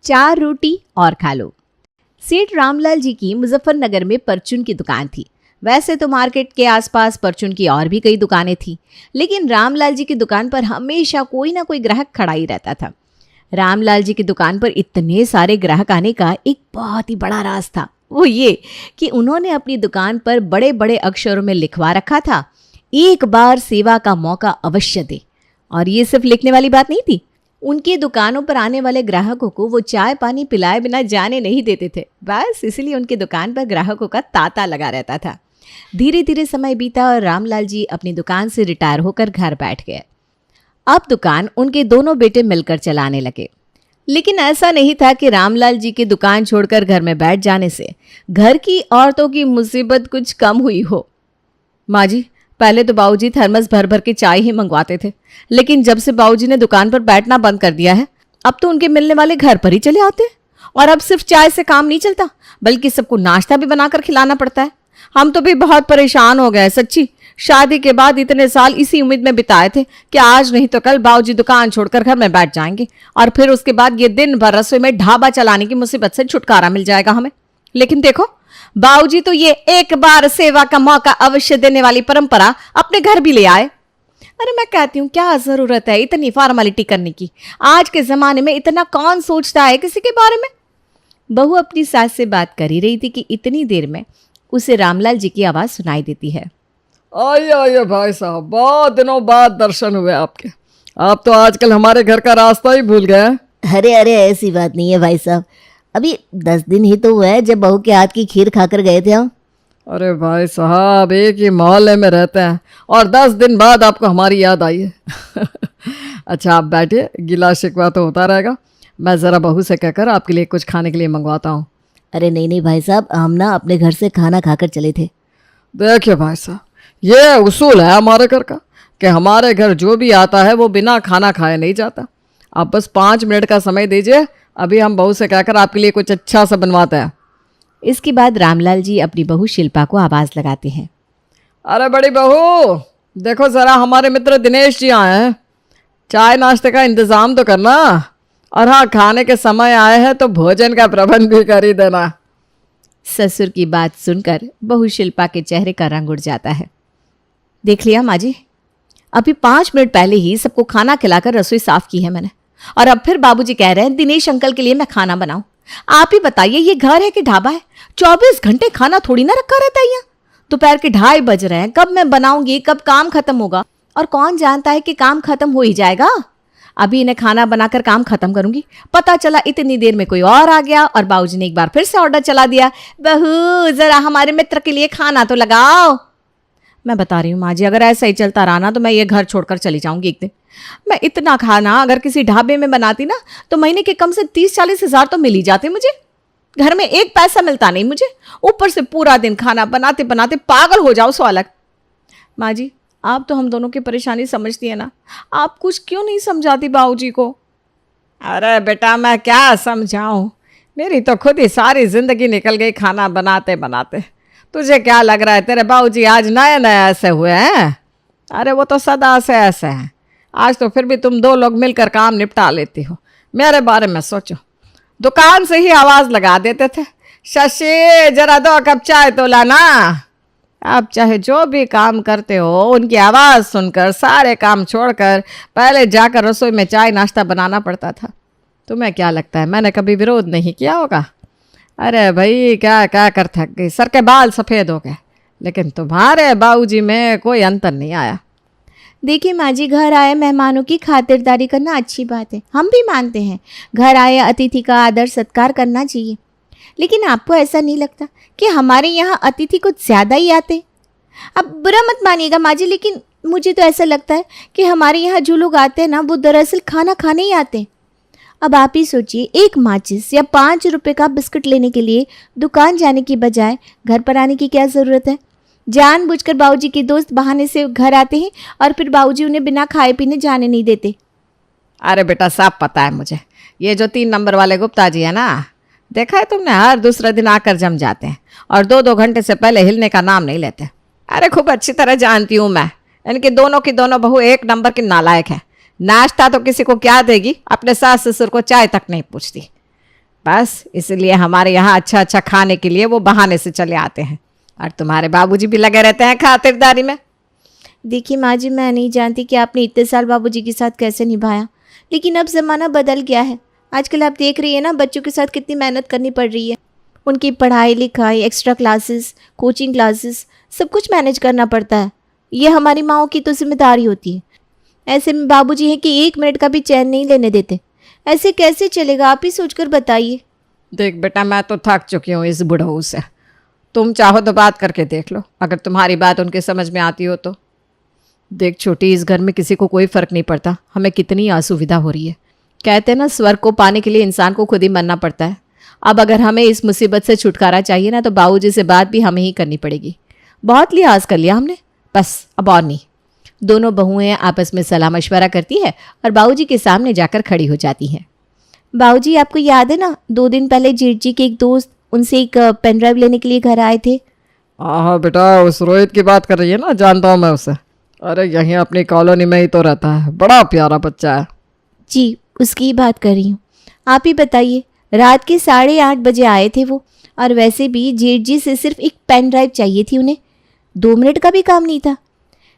4 रोटी और खा लो। सेठ रामलाल जी की मुजफ्फरनगर में परचून की दुकान थी। वैसे तो मार्केट के आसपास परचून की और भी कई दुकानें थी, लेकिन रामलाल जी की दुकान पर हमेशा कोई ना कोई ग्राहक खड़ा ही रहता था। रामलाल जी की दुकान पर इतने सारे ग्राहक आने का एक बहुत ही बड़ा राज था। वो ये कि उन्होंने अपनी दुकान पर बड़े बड़े अक्षरों में लिखवा रखा था, एक बार सेवा का मौका अवश्य दे। और ये सिर्फ लिखने वाली बात नहीं थी, उनकी दुकानों पर आने वाले ग्राहकों को वो चाय पानी पिलाए बिना जाने नहीं देते थे। बस इसलिए उनकी दुकान पर ग्राहकों का तांता लगा रहता था। धीरे धीरे समय बीता और रामलाल जी अपनी दुकान से रिटायर होकर घर बैठ गए। अब दुकान उनके दोनों बेटे मिलकर चलाने लगे। लेकिन ऐसा नहीं था कि रामलाल जी की दुकान छोड़कर घर में बैठ जाने से घर की औरतों की मुसीबत कुछ कम हुई हो। माँ जी, पहले तो बाबूजी थर्मस भर भर के चाय ही मंगवाते थे, लेकिन जब से बाबूजी ने दुकान पर बैठना बंद कर दिया है, अब तो उनके मिलने वाले घर पर ही चले आते हैं। और अब सिर्फ चाय से काम नहीं चलता, बल्कि सबको नाश्ता भी बनाकर खिलाना पड़ता है। हम तो भी बहुत परेशान हो गए सच्ची। शादी के बाद इतने साल इसी उम्मीद में बिताए थे कि आज नहीं तो कल बाबूजी दुकान छोड़कर घर में बैठ जाएंगे और फिर उसके बाद ये दिन भर रसोई में ढाबा चलाने की मुसीबत से छुटकारा मिल जाएगा हमें। लेकिन देखो, बाबूजी तो ये एक बार सेवा का मौका अवश्य देने वाली परंपरा अपने घर भी ले आए। अरे मैं कहती हूँ, क्या जरूरत है इतनी फॉर्मेलिटी करने की? आज के जमाने में इतना कौन सोचता है किसी के बारे में? बहू अपनी सास से बात कर ही रही थी कि इतनी देर में उसे रामलाल जी की आवाज सुनाई देती है। आइए आइए भाई साहब, बहुत दिनों बाद दर्शन हुए आपके। आप तो आजकल हमारे घर का रास्ता ही भूल गए। अरे अरे, ऐसी बात नहीं है भाई साहब, अभी 10 दिन ही तो हुआ है जब बहू के हाथ की खीर खाकर गए थे हम। अरे भाई साहब, एक ही मोहल्ले में रहते हैं और 10 दिन बाद आपको हमारी याद आई है। अच्छा आप बैठिए, गिला शिकवा तो होता रहेगा। मैं ज़रा बहू से कहकर आपके लिए कुछ खाने के लिए मंगवाता हूँ। अरे नहीं नहीं भाई साहब, हम ना अपने घर से खाना खाकर चले थे। देखिए भाई साहब, ये उसूल है हमारे घर का कि हमारे घर जो भी आता है वो बिना खाना खाए नहीं जाता। आप बस 5 मिनट का समय दीजिए, अभी हम बहू से कहकर आपके लिए कुछ अच्छा सा बनवाते हैं। इसके बाद रामलाल जी अपनी बहू शिल्पा को आवाज लगाते हैं। अरे बड़ी बहू, देखो ज़रा हमारे मित्र दिनेश जी आए हैं, चाय नाश्ते का इंतज़ाम तो करना। और हाँ, खाने के समय आए हैं तो भोजन का प्रबंध भी कर ही देना। ससुर की बात सुनकर बहू शिल्पा के चेहरे का रंग उड़ जाता है। देख लिया माँ जी, अभी 5 मिनट पहले ही सबको खाना खिलाकर रसोई साफ की है मैंने, और अब फिर बाबूजी कह रहे हैं दिनेश अंकल के लिए मैं खाना बनाऊं। आप ही बताइए, ये घर है कि ढाबा है? 24 घंटे खाना थोड़ी ना रखा रहता है यहाँ। दोपहर के 2:30 बज रहे हैं, कब मैं बनाऊंगी, कब काम खत्म होगा? और कौन जानता है कि काम खत्म हो ही जाएगा। अभी इन्हें खाना बनाकर काम खत्म करूंगी, पता चला इतनी देर में कोई और आ गया और बाबूजी ने एक बार फिर से ऑर्डर चला दिया, बहू जरा हमारे मित्र के लिए खाना तो लगाओ। मैं बता रही हूँ माँ जी, अगर ऐसा ही चलता रहा ना तो मैं ये घर छोड़कर चली जाऊंगी एक दिन। मैं इतना खाना अगर किसी ढाबे में बनाती ना तो महीने के कम से 30-40 हज़ार तो मिल ही जाते मुझे। घर में एक पैसा मिलता नहीं मुझे, ऊपर से पूरा दिन खाना बनाते बनाते पागल हो जाओ सो अलग। माँ जी, आप तो हम दोनों की परेशानी समझती है ना, आप कुछ क्यों नहीं समझाती बाबूजी को? अरे बेटा, मैं क्या समझाऊं, मेरी तो खुद ही सारी जिंदगी निकल गई खाना बनाते बनाते। तुझे क्या लग रहा है तेरे बाबूजी आज नए नए ऐसे हुए हैं? अरे वो तो सदा से ऐसे हैं। आज तो फिर भी तुम 2 लोग मिलकर काम निपटा लेती हो। मेरे बारे में सोचो, दुकान से ही आवाज़ लगा देते थे, शशि जरा 2 कप चाय तो लाना। आप चाहे जो भी काम करते हो, उनकी आवाज़ सुनकर सारे काम छोड़कर पहले जाकर रसोई में चाय नाश्ता बनाना पड़ता था। तुम्हें क्या लगता है मैंने कभी विरोध नहीं किया होगा? अरे भाई, क्या क्या कर थक गई, सर के बाल सफ़ेद हो गए, लेकिन तुम्हारे बाबूजी में कोई अंतर नहीं आया। देखिए माँ जी, घर आए मेहमानों की खातिरदारी करना अच्छी बात है, हम भी मानते हैं। घर आए अतिथि का आदर सत्कार करना चाहिए। लेकिन आपको ऐसा नहीं लगता कि हमारे यहाँ अतिथि कुछ ज़्यादा ही आते? अब बुरा मत मानिएगा माँ जी, लेकिन मुझे तो ऐसा लगता है कि हमारे यहाँ जो लोग आते हैं ना, वो दरअसल खाना खाने ही आते हैं। अब आप ही सोचिए, एक माचिस या 5 रुपए का बिस्कुट लेने के लिए दुकान जाने की बजाय घर पर आने की क्या ज़रूरत है? जानबूझकर बाबूजी के दोस्त बहाने से घर आते हैं और फिर बाबूजी उन्हें बिना खाए पीने जाने नहीं देते। अरे बेटा, सब पता है मुझे। ये जो 3 नंबर वाले गुप्ता जी है ना, देखा है तुमने, हर दूसरे दिन आकर जम जाते हैं और 2-2 घंटे से पहले हिलने का नाम नहीं लेते। अरे खूब अच्छी तरह जानती हूँ मैं, इनकी दोनों की दोनों बहू एक नंबर की नालायक है। नाश्ता तो किसी को क्या देगी, अपने सास ससुर को चाय तक नहीं पूछती। बस इसलिए हमारे यहाँ अच्छा अच्छा खाने के लिए वो बहाने से चले आते हैं, और तुम्हारे बाबूजी भी लगे रहते हैं खातिरदारी में। देखिए माँ जी, मैं नहीं जानती कि आपने इतने साल बाबूजी के साथ कैसे निभाया, लेकिन अब ज़माना बदल गया है। आजकल आप देख रही है ना, बच्चों के साथ कितनी मेहनत करनी पड़ रही है। उनकी पढ़ाई लिखाई, एक्स्ट्रा क्लासेस, कोचिंग क्लासेस, सब कुछ मैनेज करना पड़ता है। ये हमारी माँओं की तो जिम्मेदारी होती है। ऐसे में बाबूजी हैं कि 1 मिनट का भी चैन नहीं लेने देते। ऐसे कैसे चलेगा, आप ही सोचकर बताइए। देख बेटा, मैं तो थक चुकी हूँ इस बुढ़ऊ से। तुम चाहो तो बात करके देख लो, अगर तुम्हारी बात उनके समझ में आती हो तो। देख छोटी, इस घर में किसी को कोई फ़र्क नहीं पड़ता हमें कितनी असुविधा हो रही है। कहते हैं ना, स्वर्ग को पाने के लिए इंसान को खुद ही मरना पड़ता है। अब अगर हमें इस मुसीबत से छुटकारा चाहिए ना, तो बाबूजी से बात भी हमें ही करनी पड़ेगी। बहुत लिहाज कर लिया हमने, बस अब और नहीं। दोनों बहुएं आपस में सलाह मशवरा करती है और बाबूजी के सामने जाकर खड़ी हो जाती हैं। बाबूजी, आपको याद है ना, 2 दिन पहले जेठ जी के एक दोस्त उनसे एक पेन ड्राइव लेने के लिए घर आए थे। हाँ बेटा, उस रोहित की बात कर रही है ना, जानता हूँ मैं उसे। अरे यहीं अपनी कॉलोनी में ही तो रहता है, बड़ा प्यारा बच्चा है। जी, उसकी ही बात कर रही हूँ। आप ही बताइए, रात के 8:30 बजे आए थे वो, और वैसे भी जेठ जी से सिर्फ एक पेन ड्राइव चाहिए थी उन्हें। 2 मिनट का भी काम नहीं था,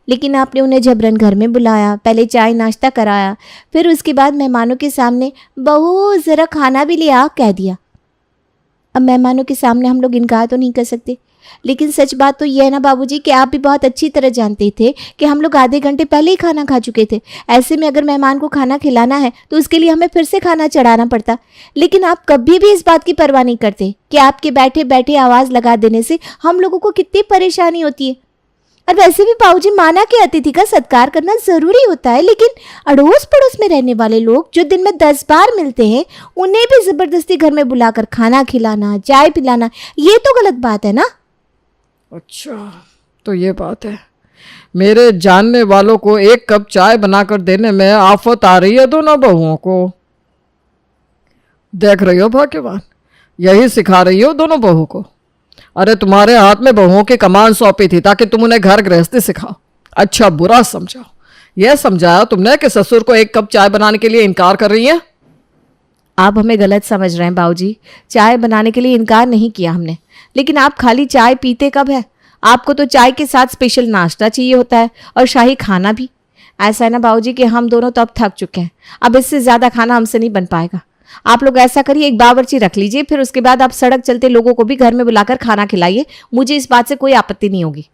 लेकिन आपने उन्हें जबरन घर में बुलाया, पहले चाय नाश्ता कराया, फिर उसके बाद मेहमानों के सामने बहू ज़रा खाना भी ले आ कह दिया। अब मेहमानों के सामने हम लोग इनकार तो नहीं कर सकते, लेकिन सच बात तो यह है ना बाबूजी कि आप भी बहुत अच्छी तरह जानते थे कि हम लोग आधे घंटे पहले ही खाना खा चुके थे। ऐसे में अगर मेहमान को खाना खिलाना है तो उसके लिए हमें फिर से खाना चढ़ाना पड़ता। लेकिन आप कभी भी इस बात की परवाह नहीं करते कि आपके बैठे बैठे आवाज़ लगा देने से हम लोगों को कितनी परेशानी होती है। और वैसे भी बाबूजी, माना कि अतिथि का सत्कार करना ज़रूरी होता है, लेकिन अड़ोस पड़ोस में रहने वाले लोग जो दिन में 10 बार मिलते हैं, उन्हें भी ज़बरदस्ती घर में बुलाकर खाना खिलाना, चाय पिलाना, ये तो गलत बात है ना। अच्छा, तो ये बात है। मेरे जानने वालों को 1 कप चाय बनाकर देने में आफत आ रही है दोनों बहुओं को। देख रही हो भाग्यवान, यही सिखा रही हो दोनों बहू को। अरे तुम्हारे हाथ में बहुओं की कमान सौंपी थी ताकि तुम उन्हें घर गृहस्थी सिखाओ, अच्छा बुरा समझाओ। यह समझाया तुमने कि ससुर को 1 कप चाय बनाने के लिए इनकार कर रही है। आप हमें गलत समझ रहे हैं बाबूजी। चाय बनाने के लिए इनकार नहीं किया हमने, लेकिन आप खाली चाय पीते कब है? आपको तो चाय के साथ स्पेशल नाश्ता चाहिए होता है, और शाही खाना भी। ऐसा है ना बाबूजी कि हम दोनों तो अब थक चुके हैं, अब इससे ज़्यादा खाना हमसे नहीं बन पाएगा। आप लोग ऐसा करिए, एक बावर्ची रख लीजिए, फिर उसके बाद आप सड़क चलते लोगों को भी घर में बुलाकर खाना खिलाइए। मुझे इस बात से कोई आपत्ति नहीं होगी।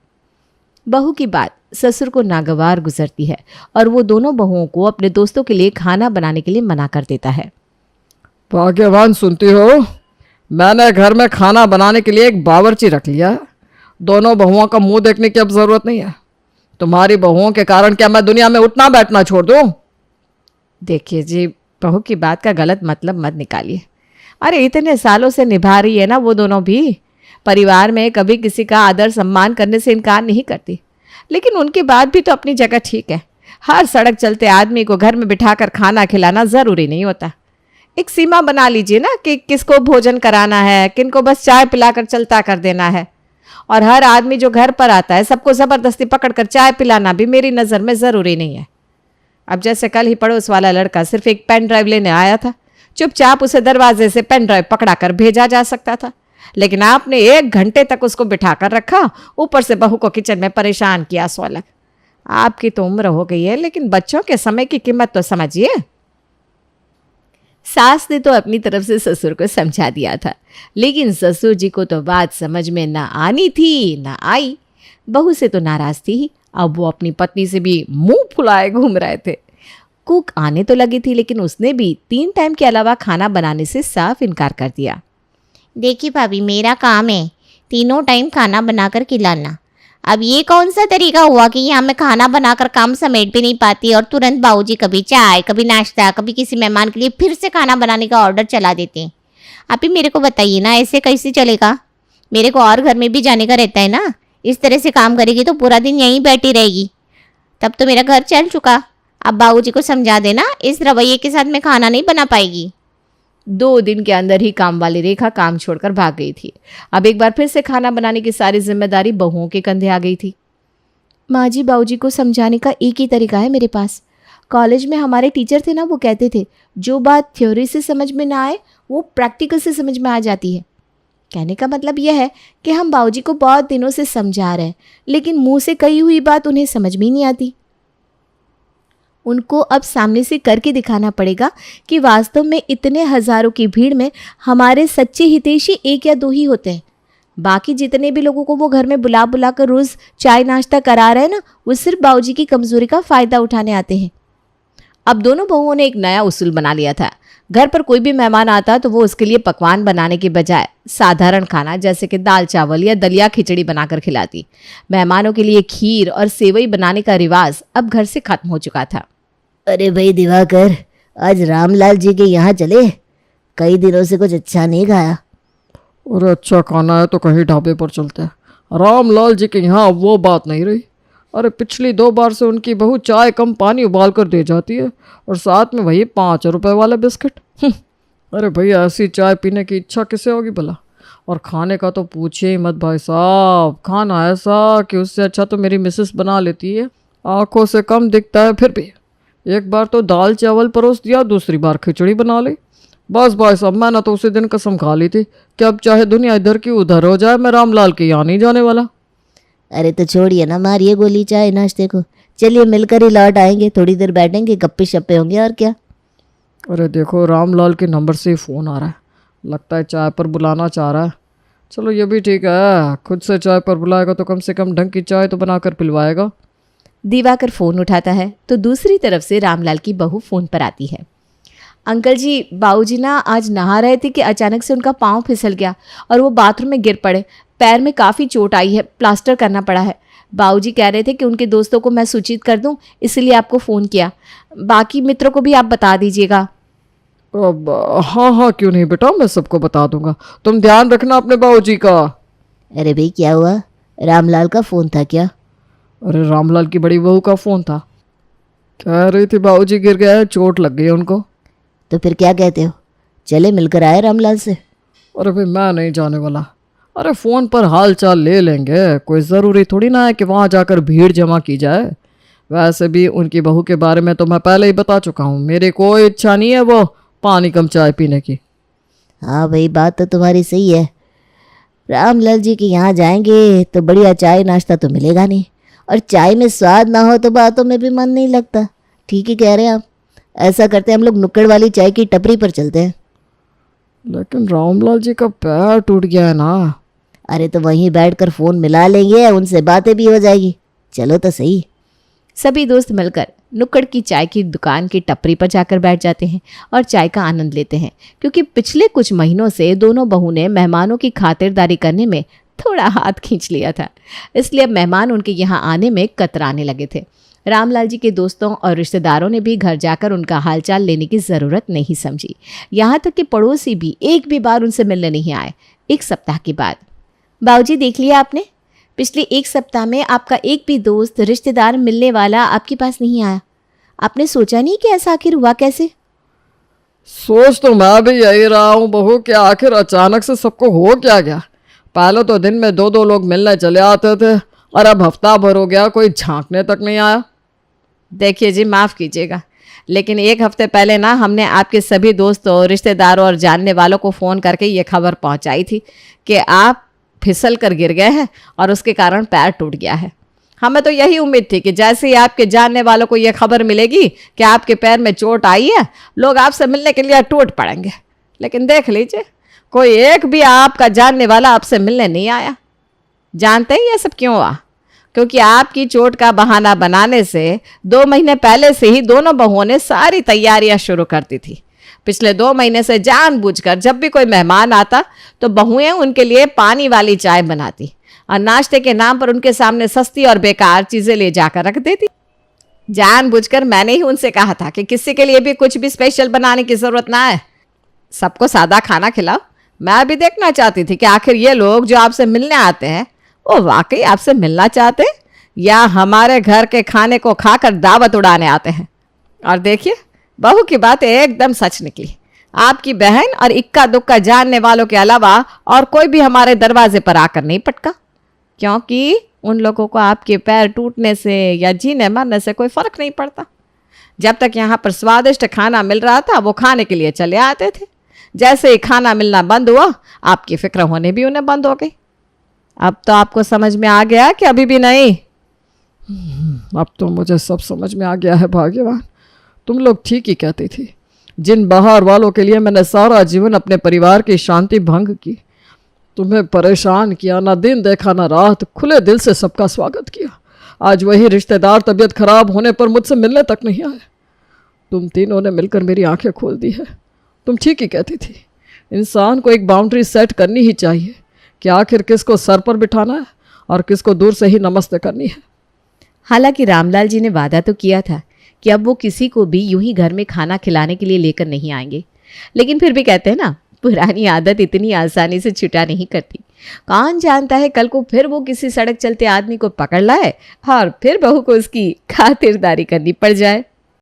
बहू की बात ससुर को नागवार गुजरती है और वो दोनों बहुओं को अपने दोस्तों के लिए खाना बनाने के लिए मना कर देता है। भाग्यवान, सुनती हो, मैंने घर में खाना बनाने के लिए एक बावर्ची रख लिया है। दोनों बहुओं का मुंह देखने की अब जरूरत नहीं है। तुम्हारी बहुओं के कारण क्या मैं दुनिया में उठना बैठना छोड़ दूं? देखिए जी, बहू की बात का गलत मतलब मत निकालिए। अरे इतने सालों से निभा रही है ना वो दोनों भी। परिवार में कभी किसी का आदर सम्मान करने से इनकार नहीं करती, लेकिन उनकी बात भी तो अपनी जगह ठीक है। हर सड़क चलते आदमी को घर में बिठाकर खाना खिलाना ज़रूरी नहीं होता। एक सीमा बना लीजिए ना कि किसको भोजन कराना है, किनको बस चाय पिलाकर चलता कर देना है। और हर आदमी जो घर पर आता है सबको ज़बरदस्ती पकड़कर चाय पिलाना भी मेरी नज़र में ज़रूरी नहीं है। अब जैसे कल ही पड़ोस वाला लड़का सिर्फ एक पेन ड्राइव लेने आया था, चुपचाप उसे दरवाजे से पेन ड्राइव पकड़ा कर भेजा जा सकता था, लेकिन आपने 1 घंटे तक उसको बिठा कर रखा, ऊपर से बहू को किचन में परेशान किया। सो अलग। आपकी तो उम्र हो गई है, लेकिन बच्चों के समय की कीमत तो समझिए। सास ने तो अपनी तरफ से ससुर को समझा दिया था, लेकिन ससुर जी को तो बात समझ में ना आनी थी ना आई। बहू से तो नाराज थी ही, अब वो अपनी पत्नी से भी मुंह फुलाए घूम रहे थे। कुक आने तो लगी थी, लेकिन उसने भी 3 टाइम के अलावा खाना बनाने से साफ इनकार कर दिया। देखिए भाभी, मेरा काम है 3 टाइम खाना बनाकर खिलाना। अब ये कौन सा तरीका हुआ कि यहाँ मैं खाना बनाकर काम समेट भी नहीं पाती और तुरंत बाबूजी कभी चाय, कभी नाश्ता, कभी किसी मेहमान के लिए फिर से खाना बनाने का ऑर्डर चला देते हैं। आप ही मेरे को बताइए ना, ऐसे कैसे चलेगा? मेरे को और घर में भी जाने का रहता है ना। इस तरह से काम करेगी तो पूरा दिन यहीं बैठी रहेगी, तब तो मेरा घर चल चुका। अब बाबूजी को समझा देना, इस रवैये के साथ मैं खाना नहीं बना पाएगी। 2 दिन के अंदर ही काम वाली रेखा काम छोड़कर भाग गई थी। अब एक बार फिर से खाना बनाने की सारी जिम्मेदारी बहुओं के कंधे आ गई थी। माँ जी, बाबूजी को समझाने का एक ही तरीका है मेरे पास। कॉलेज में हमारे टीचर थे ना, वो कहते थे जो बात थ्योरी से समझ में ना आए वो प्रैक्टिकल से समझ में आ जाती है। कहने का मतलब यह है कि हम बाबूजी को बहुत दिनों से समझा रहे हैं, लेकिन मुंह से कही हुई बात उन्हें समझ में ही नहीं आती। उनको अब सामने से करके दिखाना पड़ेगा कि वास्तव में इतने हजारों की भीड़ में हमारे सच्चे हितैषी एक या दो ही होते हैं। बाकी जितने भी लोगों को वो घर में बुला बुला कर रोज चाय नाश्ता करा रहे हैं ना, वो सिर्फ बाबूजी की कमजोरी का फायदा उठाने आते हैं। अब दोनों बहुओं ने एक नया उसूल बना लिया था। घर पर कोई भी मेहमान आता तो वो उसके लिए पकवान बनाने के बजाय साधारण खाना जैसे कि दाल चावल या दलिया खिचड़ी बनाकर खिलाती। मेहमानों के लिए खीर और सेवई बनाने का रिवाज अब घर से खत्म हो चुका था। अरे भाई दिवाकर, आज रामलाल जी के यहाँ चले? कई दिनों से कुछ अच्छा नहीं खाया। अरे अच्छा खाना है तो कहीं ढाबे पर चलते हैं। रामलाल जी के यहाँ अब वो बात नहीं रही। अरे पिछली 2 बार से उनकी बहू चाय कम पानी उबाल कर दे जाती है और साथ में वही 5 रुपए वाला बिस्किट। अरे भैया, ऐसी चाय पीने की इच्छा किसे होगी भला? और खाने का तो पूछे ही मत भाई साहब। खाना ऐसा कि उससे अच्छा तो मेरी मिसेस बना लेती है। आंखों से कम दिखता है फिर भी। एक बार तो दाल चावल परोस दिया, दूसरी बार खिचड़ी बना ली। बस भाई साहब, मैंने तो उसी दिन कसम खा ली थी कि अब चाहे दुनिया इधर की उधर हो जाए, मैं रामलाल के यहाँ नहीं जाने वाला। अरे तो छोड़िए ना, मारिए गोली चाय नाश्ते को। चलिए मिलकर ही लौट आएंगे, थोड़ी देर बैठेंगे, गप्पे शप्पे होंगे और क्या। अरे देखो, रामलाल के नंबर से ही फ़ोन आ रहा है। लगता है चाय पर बुलाना चाह रहा है। चलो ये भी ठीक है, खुद से चाय पर बुलाएगा तो कम से कम ढंग की चाय तो बनाकर पिलवाएगा। दिवाकर फोन उठाता है तो दूसरी तरफ से रामलाल की बहू फोन पर आती है। अंकल जी, बाबूजी ना आज नहा रहे थे कि अचानक से उनका पाँव फिसल गया और वो बाथरूम में गिर पड़े। पैर में काफ़ी चोट आई है, प्लास्टर करना पड़ा है। बाबूजी कह रहे थे कि उनके दोस्तों को मैं सूचित कर दूं, इसलिए आपको फ़ोन किया। बाकी मित्रों को भी आप बता दीजिएगा। अब हाँ हाँ, क्यों नहीं बेटा, मैं सबको बता दूंगा। तुम ध्यान रखना अपने बाबूजी का। अरे भाई क्या हुआ? रामलाल का फ़ोन था क्या? अरे रामलाल की बड़ी बहू का फ़ोन था। कह रही थी बाबूजी गिर गए हैं, चोट लग गई उनको। तो फिर क्या कहते हो, चले मिलकर आए रामलाल से? अरे भाई, मैं नहीं जाने वाला। अरे फ़ोन पर हाल चाल ले लेंगे, कोई ज़रूरी थोड़ी ना है कि वहाँ जाकर भीड़ जमा की जाए। वैसे भी उनकी बहू के बारे में तो मैं पहले ही बता चुका हूँ। मेरी कोई इच्छा नहीं है वो पानी कम चाय पीने की। हाँ भाई, बात तो तुम्हारी सही है। रामलाल जी के यहाँ जाएंगे तो बढ़िया चाय नाश्ता तो मिलेगा नहीं, और चाय में स्वाद ना हो तो बातों में भी मन नहीं लगता। ठीक ही कह रहे हैं आप। ऐसा करते हैं, हम लोग नुक्कड़ वाली चाय की टपरी पर चलते हैं। लेकिन रामलाल जी का पैर टूट गया है ना। अरे तो वहीं बैठकर फ़ोन मिला लेंगे, उनसे बातें भी हो जाएगी। चलो तो सही। सभी दोस्त मिलकर नुक्कड़ की चाय की दुकान की टपरी पर जाकर बैठ जाते हैं और चाय का आनंद लेते हैं, क्योंकि पिछले कुछ महीनों से दोनों बहू ने मेहमानों की खातिरदारी करने में थोड़ा हाथ खींच लिया था। इसलिए अब मेहमान उनके यहाँ आने में कतराने लगे थे। रामलाल जी के दोस्तों और रिश्तेदारों ने भी घर जाकर उनका हालचाल लेने की ज़रूरत नहीं समझी। यहाँ तक कि पड़ोसी भी एक भी बार उनसे मिलने नहीं आए। 1 सप्ताह के बाद, बाबूजी देख लिया आपने, पिछले 1 सप्ताह में आपका एक भी दोस्त रिश्तेदार मिलने वाला आपके पास नहीं आया। आपने सोचा नहीं कि ऐसा आखिर हुआ कैसे? सोच तो मैं भी यही रहा हूँ बहू, कि आखिर अचानक से सबको हो क्या गया। पहले तो दिन में 2-2 लोग मिलने चले आते थे, और अब हफ्ता भर हो गया कोई झांकने तक नहीं आया। देखिए जी, माफ़ कीजिएगा, लेकिन 1 हफ्ते पहले ना हमने आपके सभी दोस्तों, रिश्तेदारों और जानने वालों को फ़ोन करके ये खबर पहुंचाई थी कि आप फिसल कर गिर गए हैं और उसके कारण पैर टूट गया है। हमें तो यही उम्मीद थी कि जैसे ही आपके जानने वालों को ये खबर मिलेगी कि आपके पैर में चोट आई है, लोग आपसे मिलने के लिए टूट पड़ेंगे। लेकिन देख लीजिए, कोई एक भी आपका जानने वाला आपसे मिलने नहीं आया। जानते हैं ये सब क्यों हुआ? क्योंकि आपकी चोट का बहाना बनाने से 2 महीने पहले से ही दोनों बहुओं ने सारी तैयारियां शुरू कर दी थी। पिछले 2 महीने से जानबूझकर जब भी कोई मेहमान आता तो बहुएं उनके लिए पानी वाली चाय बनाती और नाश्ते के नाम पर उनके सामने सस्ती और बेकार चीज़ें ले जाकर रख देती। जानबूझकर मैंने ही उनसे कहा था कि किसी के लिए भी कुछ भी स्पेशल बनाने की ज़रूरत ना है, सबको सादा खाना खिलाओ। मैं भी देखना चाहती थी कि आखिर ये लोग जो आपसे मिलने आते हैं वो वाकई आपसे मिलना चाहते हैं या हमारे घर के खाने को खाकर दावत उड़ाने आते हैं। और देखिए, बहू की बात एकदम सच निकली। आपकी बहन और इक्का दुक्का जानने वालों के अलावा और कोई भी हमारे दरवाजे पर आकर नहीं पटका, क्योंकि उन लोगों को आपके पैर टूटने से या जीने मरने से कोई फ़र्क नहीं पड़ता। जब तक यहाँ पर स्वादिष्ट खाना मिल रहा था वो खाने के लिए चले आते थे। जैसे ही खाना मिलना बंद हुआ, आपकी फिक्र होने भी उन्हें बंद हो गई। अब तो आपको समझ में आ गया कि अभी भी नहीं? अब तो मुझे सब समझ में आ गया है भाग्यवान। तुम लोग ठीक ही कहती थी। जिन बाहर वालों के लिए मैंने सारा जीवन अपने परिवार की शांति भंग की, तुम्हें परेशान किया, ना दिन देखा ना रात, खुले दिल से सबका स्वागत किया। आज वही रिश्तेदार तबीयत खराब होने पर मुझसे मिलने तक नहीं आए। तुम तीनों ने मिलकर मेरी आंखें खोल दी है। तुम ठीक ही कहती थी। इंसान को एक बाउंड्री सेट करनी ही चाहिए कि आखिर किसको सर पर बिठाना है और किसको दूर से ही नमस्ते करनी है। हालांकि रामलाल जी ने वादा तो किया था कि अब वो किसी को भी यूं ही घर में खाना खिलाने के लिए लेकर नहीं आएंगे, लेकिन फिर भी कहते हैं ना, पुरानी आदत इतनी आसानी से छुटा नहीं करती। कौन जानता है कल को फिर वो किसी सड़क चलते आदमी को पकड़ लाए और फिर बहू को उसकी खातिरदारी करनी पड़ जाए।